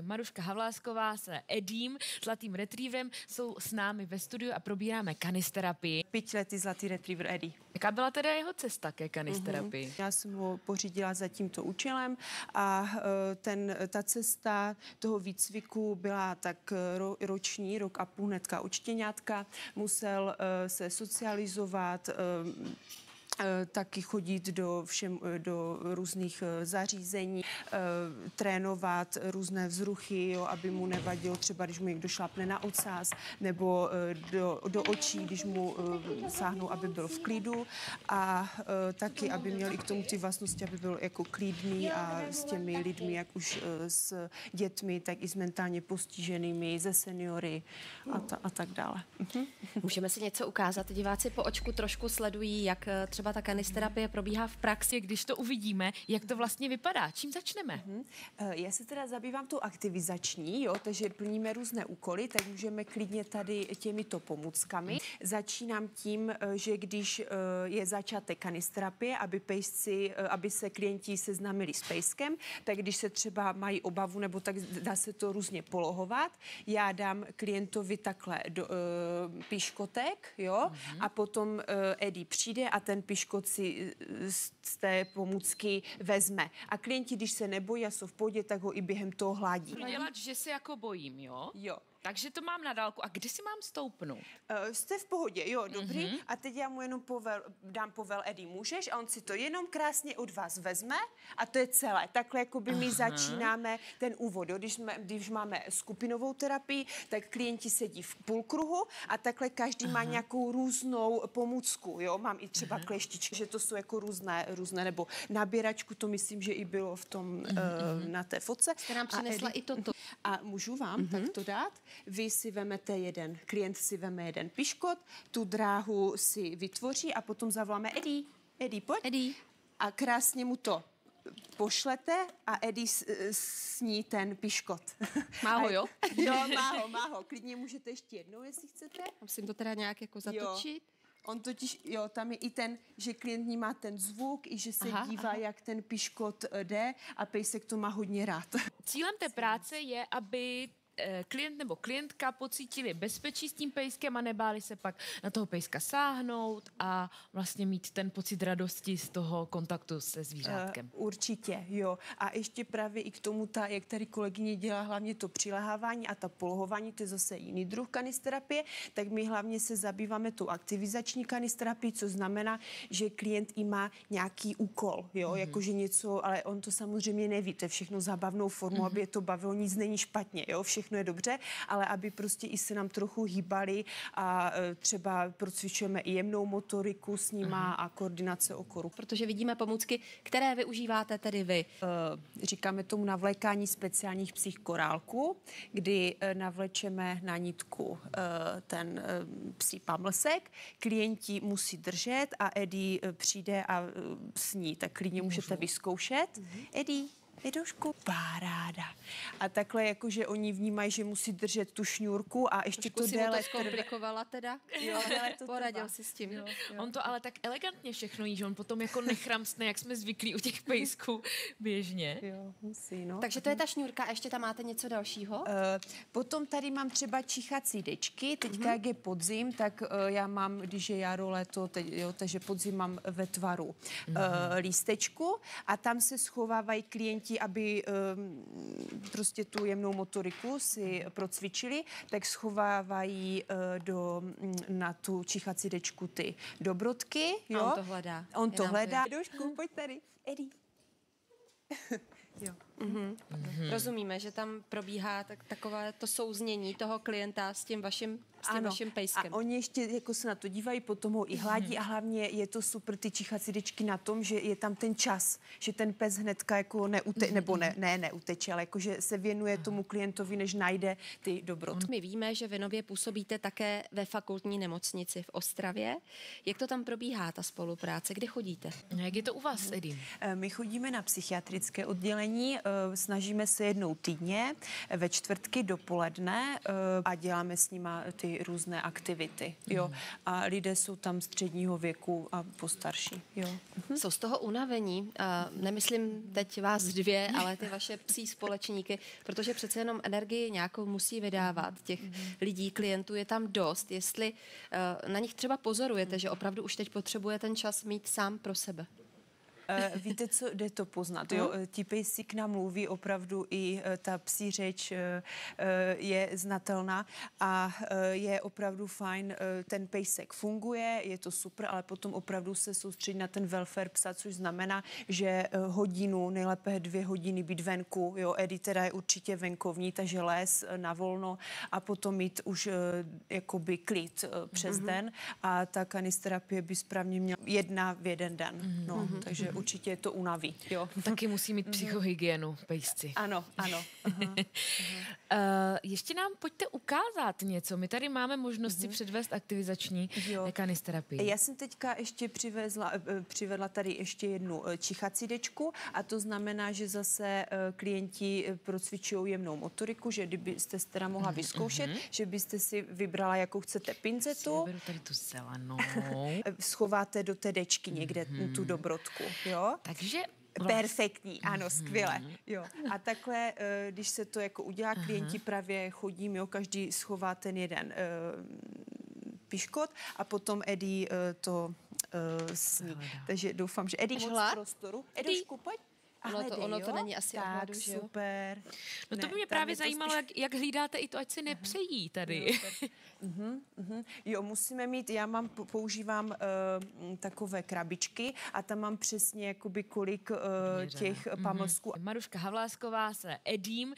Maruška Havlásková s Eddiem, zlatým retrieverem, jsou s námi ve studiu a probíráme kanisterapii. 5letý zlatý retriever Eddie. Jaká byla teda jeho cesta ke kanisterapii? Já jsem ho pořídila za tímto účelem a ta cesta toho výcviku byla tak roční, rok a půl hnedka od štěňátka. Musel se socializovat, taky chodit do různých zařízení, trénovat různé vzruchy, jo, aby mu nevadilo třeba, když mu někdo šlapne na ocas, nebo do očí, když mu sáhnou, aby byl v klidu a taky, aby měl i k tomu ty vlastnosti, aby byl jako klidný a s těmi lidmi, jak už s dětmi, tak i s mentálně postiženými, se seniory a tak dále. Můžeme si něco ukázat? Diváci po očku trošku sledují, jak třeba ta kanisterapie probíhá v praxi. Když to uvidíme, jak to vlastně vypadá. Čím začneme? Já se teda zabývám tou aktivizační, jo, takže plníme různé úkoly, tak můžeme klidně tady těmito pomůckami. Začínám tím, že když je začátek kanisterapie, aby se klienti seznámili s pejskem, tak když se třeba mají obavu, nebo tak dá se to různě polohovat, já dám klientovi takhle piškotek, jo, a potom Eddie přijde a ten piškot si z té pomůcky vezme. A klienti, když se nebojí a jsou v pohodě, tak ho i během toho hládí. Dělat, že se jako bojím, jo? Jo. Takže to mám na dálku. A kdy si mám stoupnout? Jste v pohodě, jo, dobrý. A teď já mu jenom dám povel, Eddie, můžeš? A on si to jenom krásně od vás vezme a to je celé. Takhle jako by my začínáme ten úvod. Jo? Když máme skupinovou terapii, tak klienti sedí v půlkruhu a takhle každý má nějakou různou pomůcku. Jo? Mám i třeba kleštičky, že to jsou jako různé, nebo nabíračku, to myslím, že i bylo v tom na té fotce. Jste nám přinesla i toto. A můžu vám takto dát? Vy si vemete klient si veme jeden piškot, tu dráhu si vytvoří a potom zavoláme Eddie, pojď. Eddie. A krásně mu to pošlete a Eddie sní ten piškot. Má ho, jo? Jo, má ho. Klidně můžete ještě jednou, jestli chcete. Musím to teda nějak jako zatočit. On totiž, jo, tam je i ten, že klient má ten zvuk, i že se dívá, jak ten piškot jde a pejsek to má hodně rád. Cílem té práce je, aby klient nebo klientka pocítili bezpečí s tím pejskem a nebáli se pak na toho pejska sáhnout a vlastně mít ten pocit radosti z toho kontaktu se zvířátkem. Určitě, jo. A ještě právě i k tomu, jak tady kolegyně dělá hlavně to přilehávání a ta polohování, to je zase jiný druh kanisterapie, tak my hlavně se zabýváme tou aktivizační kanisterapii, co znamená, že klient i má nějaký úkol, jo, jakože něco, ale on to samozřejmě neví, to je všechno zábavnou formou, aby je to bavilo, nic není špatně, jo, všechno je dobře, ale aby prostě i se nám trochu hýbali a třeba procvičujeme i jemnou motoriku s nima a koordinace okoru. Protože vidíme pomůcky, které využíváte tedy vy. Říkáme tomu navlékání speciálních psích korálků, kdy navlečeme na nitku ten psí pamlsek, klienti musí držet a Eddie přijde a sní, tak klidně můžete vyzkoušet. Eddie, Edošku, paráda. A takhle jakože oni vnímají, že musí držet tu šňůrku a ještě trošku to déle zkomplikovala teda. Jo, to poradil si s tím. Jo. On to ale tak elegantně všechno jí, že on potom jako nechramstne, jak jsme zvyklí u těch pejsků běžně. Jo, musí, no. Takže to je ta šňůrka a ještě tam máte něco dalšího? Potom tady mám třeba čichací dečky. Teďka, jak je podzim, tak já mám, když je jaro, léto, takže podzim mám ve tvaru lístečku a tam se schovávají klienti, aby prostě tu jemnou motoriku si procvičili, tak schovávají na tu čichací dečku ty dobrodky. Jo? A on to hledá. On to hledá. Edošku, pojď tady. Eddie. Jo. Rozumíme, že tam probíhá takové to souznění toho klienta s tím vaším pejskem. A oni ještě jako se na to dívají, potom ho i hladí a hlavně je to super ty čichací dečky na tom, že je tam ten čas, že ten pes hnedka jako neuteče, ale jako že se věnuje tomu klientovi, než najde ty dobrodky. My víme, že vy nově působíte také ve fakultní nemocnici v Ostravě. Jak to tam probíhá, ta spolupráce? Kde chodíte? Jak je to u vás, Eddie? My chodíme na psychiatrické oddělení, snažíme se jednou týdně ve čtvrtky dopoledne a děláme s nima ty dělají různé aktivity, jo. A lidé jsou tam středního věku a postarší, jo. Jsou z toho unavení, nemyslím teď vás dvě, ale ty vaše psí společníky, protože přece jenom energii nějakou musí vydávat. Těch lidí, klientů je tam dost. Jestli na nich třeba pozorujete, že opravdu už teď potřebuje ten čas mít sám pro sebe. Víte, co jde to poznat? Jo? Ti pejsi k nám mluví, opravdu i ta psí řeč je znatelná a je opravdu fajn. Ten pejsek funguje, je to super, ale potom opravdu se soustředit na ten welfare psa, což znamená, že hodinu, nejlépe 2 hodiny být venku. Jo? Eddie teda je určitě venkovní, takže les na volno a potom mít už jakoby klid přes den a ta kanisterapie by správně měla 1 v 1 den. No, takže určitě to unaví, jo. Taky musí mít psychohygienu pejsci. Ano, ano. Ještě nám pojďte ukázat něco. My tady máme možnost si předvést aktivizační kanisterapii. Já jsem teďka ještě přivedla tady ještě jednu čichací dečku a to znamená, že zase klienti procvičují jemnou motoriku, že kdybyste si teda mohla vyzkoušet, že byste si vybrala, jakou chcete pinzetu. Beru tady tu zelenou. Schováte do té dečky někde tu dobrotku, jo? Takže perfektní, ano, skvěle. Jo. A takhle, když se to jako udělá, klienti právě chodím, jo, každý schová ten jeden piškot a potom Eddie to sní. Takže doufám, že Eddie moc prostoru. Edošku, pojď. Ono to není asi tak, super. No to by mě právě zajímalo, jak hlídáte i to, ať si nepřejí tady. Jo, musíme mít, používám takové krabičky a tam mám přesně jakoby kolik těch pamlsků. Maruška Havlásková se Eddiem